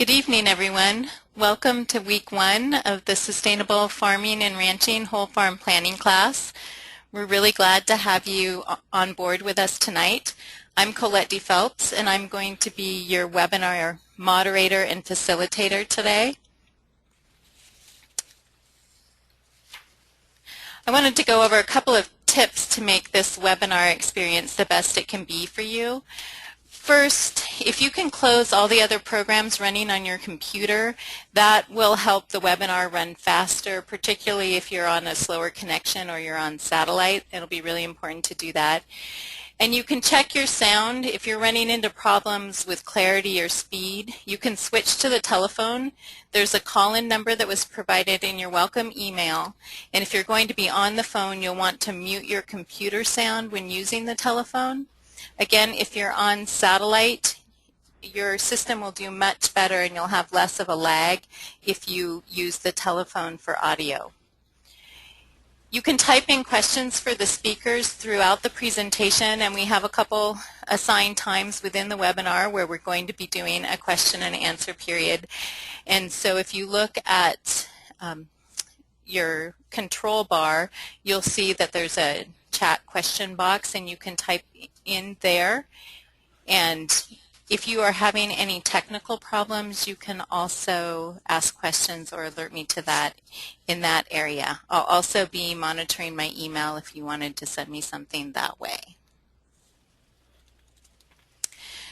Good evening, everyone. Welcome to week 1 of the Sustainable Farming and Ranching Whole Farm Planning class. We're really glad to have you on board with us tonight. I'm Colette D. Phelps, and I'm going to be your webinar moderator and facilitator today. I wanted to go over a couple of tips to make this webinar experience the best it can be for you. First, if you can close all the other programs running on your computer, that will help the webinar run faster, particularly if you're on a slower connection or you're on satellite. It'll be really important to do that. And you can check your sound. If you're running into problems with clarity or speed, you can switch to the telephone. There's a call-in number that was provided in your welcome email. And if you're going to be on the phone, you'll want to mute your computer sound when using the telephone. Again, if you're on satellite, your system will do much better and you'll have less of a lag if you use the telephone for audio. You can type in questions for the speakers throughout the presentation, and we have a couple assigned times within the webinar where we're going to be doing a question and answer period. And so if you look at your control bar, you'll see that there's a chat question box and you can type in there. And if you are having any technical problems, you can also ask questions or alert me to that in that area. I'll also be monitoring my email if you wanted to send me something that way.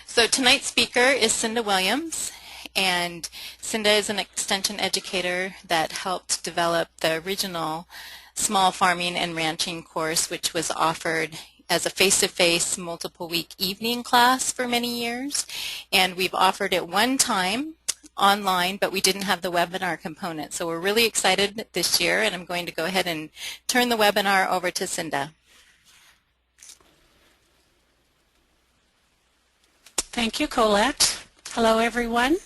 So tonight's speaker is Cinda Williams, and Cinda is an extension educator that helped develop the original Small Farming and Ranching course, which was offered as a face-to-face multiple-week evening class for many years. And we've offered it one time online, but we didn't have the webinar component. So we're really excited this year, and I'm going to go ahead and turn the webinar over to Cinda. Thank you, Colette. Hello, everyone.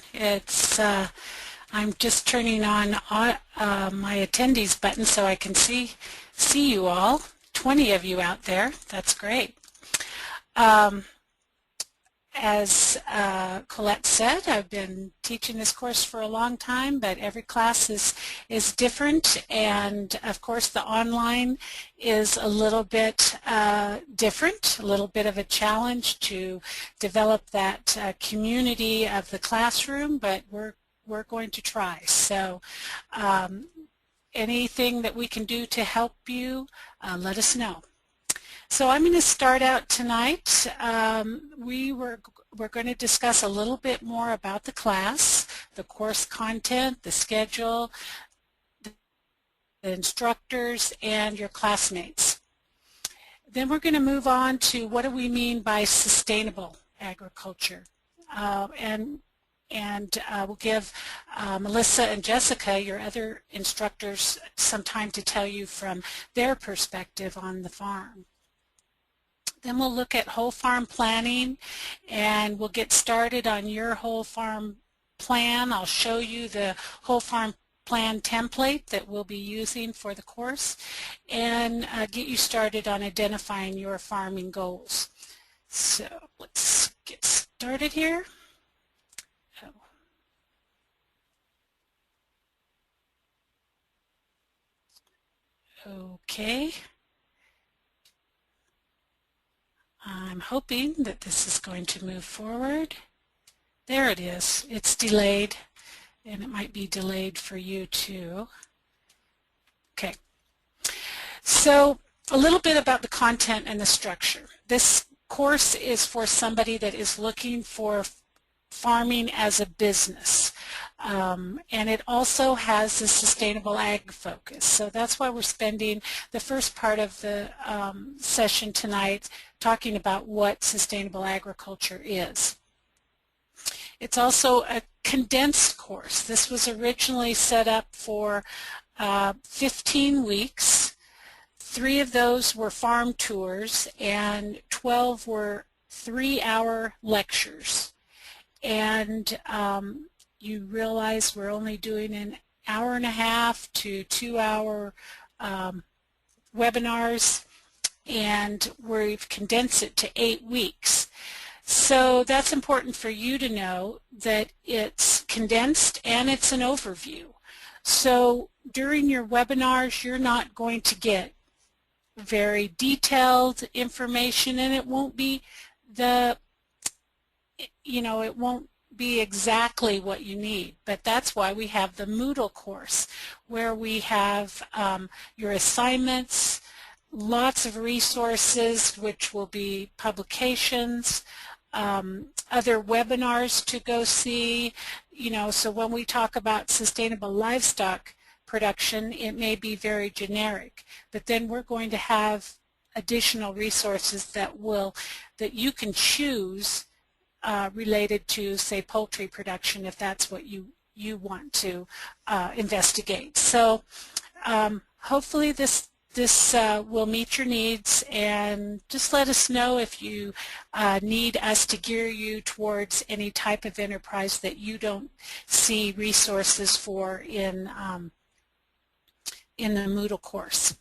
I'm just turning on my attendees button so I can see you all. 20 of you out there. That's great. As Colette said, I've been teaching this course for a long time, but every class is different, and of course the online is a little bit different, a little bit of a challenge to develop that community of the classroom, but we're going to try. So anything that we can do to help you, let us know. So I'm going to start out tonight. We're going to discuss a little bit more about the class, the course content, the schedule, the instructors, and your classmates. Then we're going to move on to what do we mean by sustainable agriculture. We'll give Melissa and Jessica, your other instructors, some time to tell you from their perspective on the farm. Then we'll look at whole farm planning, and we'll get started on your whole farm plan. I'll show you the whole farm plan template that we'll be using for the course, and get you started on identifying your farming goals. So let's get started here. Okay. I'm hoping that this is going to move forward. There it is. It's delayed, and it might be delayed for you too. Okay. So a little bit about the content and the structure. This course is for somebody that is looking for farming as a business. And it also has a sustainable ag focus. So that's why we're spending the first part of the session tonight talking about what sustainable agriculture is. It's also a condensed course. This was originally set up for 15 weeks. 3 of those were farm tours and 12 were 3-hour lectures. And you realize we're only doing an hour and a half to 2-hour webinars, and we've condensed it to 8 weeks. So that's important for you to know, that it's condensed and it's an overview. So during your webinars, you're not going to get very detailed information, and it won't be it won't be exactly what you need. But that's why we have the Moodle course, where we have your assignments, lots of resources, which will be publications, other webinars to go see. So when we talk about sustainable livestock production, it may be very generic, but then we're going to have additional resources that you can choose related to, say, poultry production, if that's what you want to investigate. So hopefully this will meet your needs, and just let us know if you need us to gear you towards any type of enterprise that you don't see resources for in the Moodle course.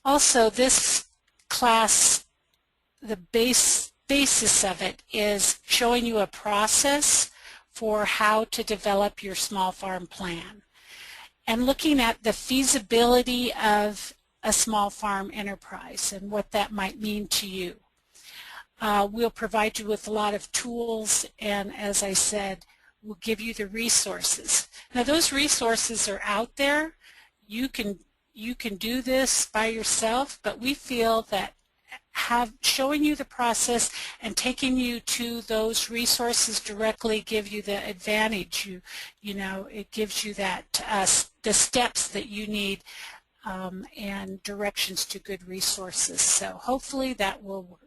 Also, this class, the basis of it is showing you a process for how to develop your small farm plan and looking at the feasibility of a small farm enterprise and what that might mean to you. We'll provide you with a lot of tools, and as I said, we'll give you the resources. Now those resources are out there. You can do this by yourself, but we feel that showing you the process and taking you to those resources directly give you the advantage. It gives you that the steps that you need and directions to good resources. So hopefully that will work.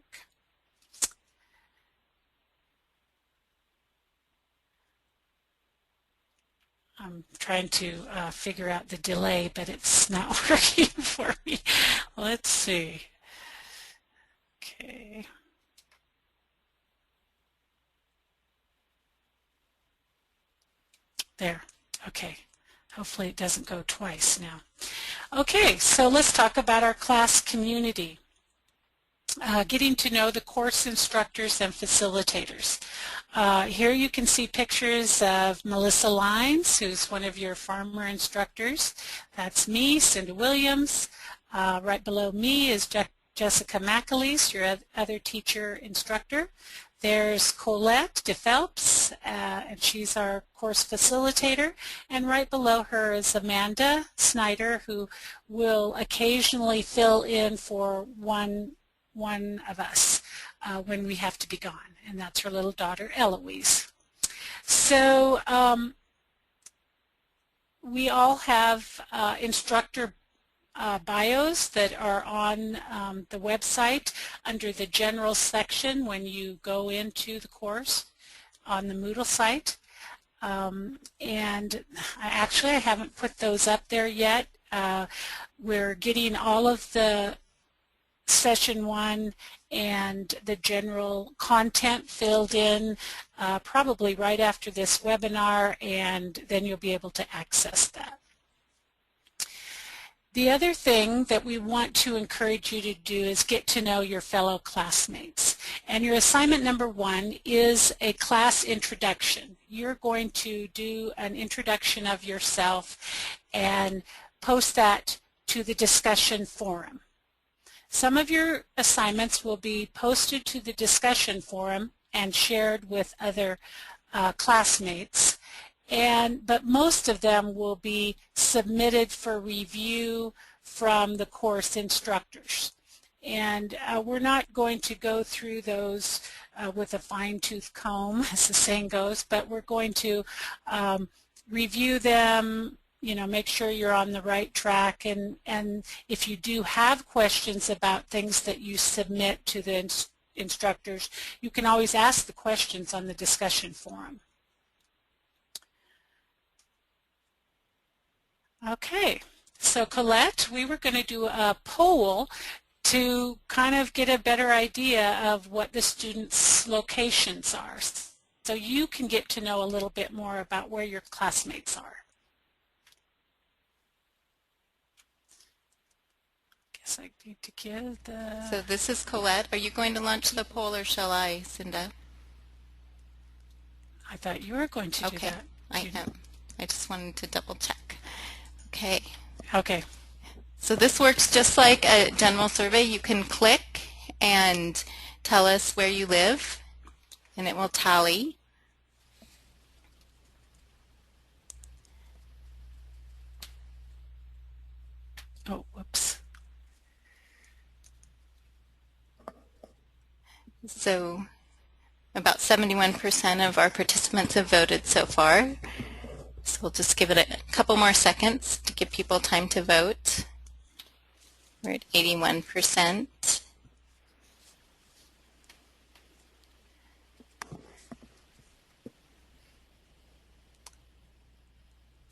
I'm trying to figure out the delay, but it's not working for me. Let's see. Okay. There. Okay. Hopefully it doesn't go twice now. Okay, so let's talk about our class community. Getting to know the course instructors and facilitators. Here you can see pictures of Melissa Lines, who's one of your farmer instructors. That's me, Cinda Williams. Right below me is Jessica McAleese, your other teacher instructor. There's Colette DePhelps, and she's our course facilitator. And right below her is Amanda Snyder, who will occasionally fill in for one of us when we have to be gone, and that's her little daughter Eloise. So we all have instructor bios that are on the website under the general section when you go into the course on the Moodle site. And I haven't put those up there yet. We're getting all of the session 1 and the general content filled in probably right after this webinar, and then you'll be able to access that. The other thing that we want to encourage you to do is get to know your fellow classmates. And your assignment number 1 is a class introduction. You're going to do an introduction of yourself and post that to the discussion forum. Some of your assignments will be posted to the discussion forum and shared with other classmates, but most of them will be submitted for review from the course instructors. And we're not going to go through those with a fine-tooth comb, as the saying goes, but we're going to review them, make sure you're on the right track, and if you do have questions about things that you submit to the instructors, you can always ask the questions on the discussion forum. Okay, so Colette, we were going to do a poll to kind of get a better idea of what the students' locations are, so you can get to know a little bit more about where your classmates are. I need to give the... So this is Colette. Are you going to launch the poll, or shall I, Cinda? I thought you were going to do Okay, that. I am. I just wanted to double check. Okay, Okay. so this works just like a general survey. You can click and tell us where you live, and it will tally. Oh, whoops. So about 71% of our participants have voted so far. So we'll just give it a couple more seconds to give people time to vote. We're at 81%.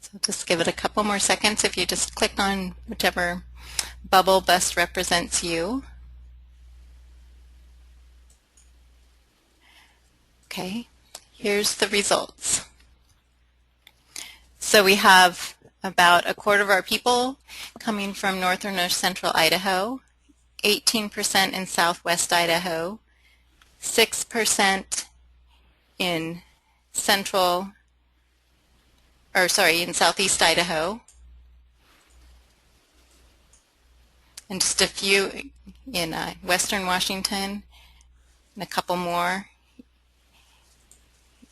So just give it a couple more seconds if you just click on whichever bubble best represents you. Okay, here's the results. So we have about a quarter of our people coming from north or north central Idaho, 18% in southwest Idaho, 6% in in southeast Idaho, and just a few in western Washington, and a couple more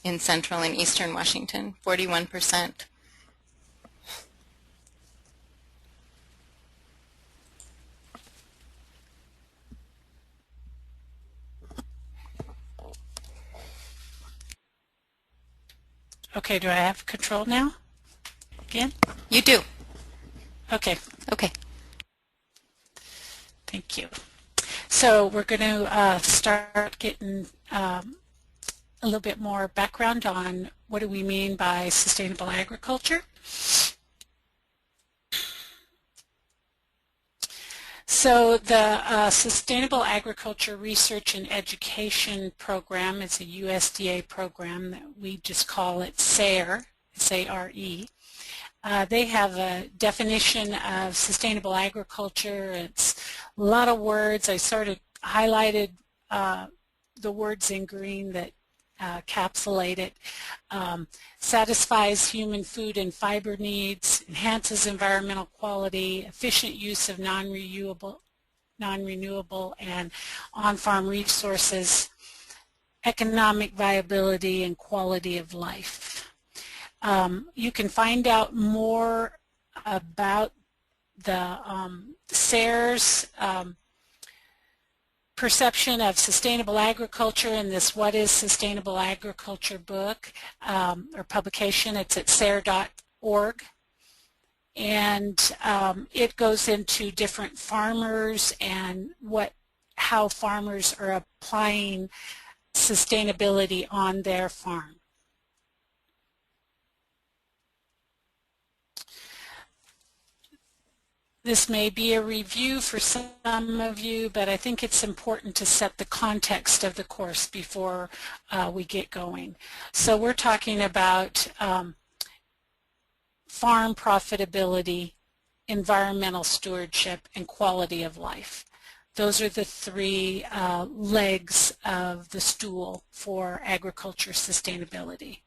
in central and eastern Washington, 41%. Okay, do I have control now? Again? You do. Okay, Okay. thank you. So we're going to start getting a little bit more background on what do we mean by sustainable agriculture. So the Sustainable Agriculture Research and Education Program is a USDA program that we just call it SARE, S-A-R-E. They have a definition of sustainable agriculture. It's a lot of words. I sort of highlighted the words in green that encapsulate it. Satisfies human food and fiber needs, enhances environmental quality, efficient use of non-renewable and on-farm resources, economic viability, and quality of life. You can find out more about the SARE's perception of sustainable agriculture in this What is Sustainable Agriculture book or publication. It's at SARE.org. And it goes into different farmers and how farmers are applying sustainability on their farm. This may be a review for some of you, but I think it's important to set the context of the course before we get going. So we're talking about farm profitability, environmental stewardship, and quality of life. Those are the three legs of the stool for agriculture sustainability.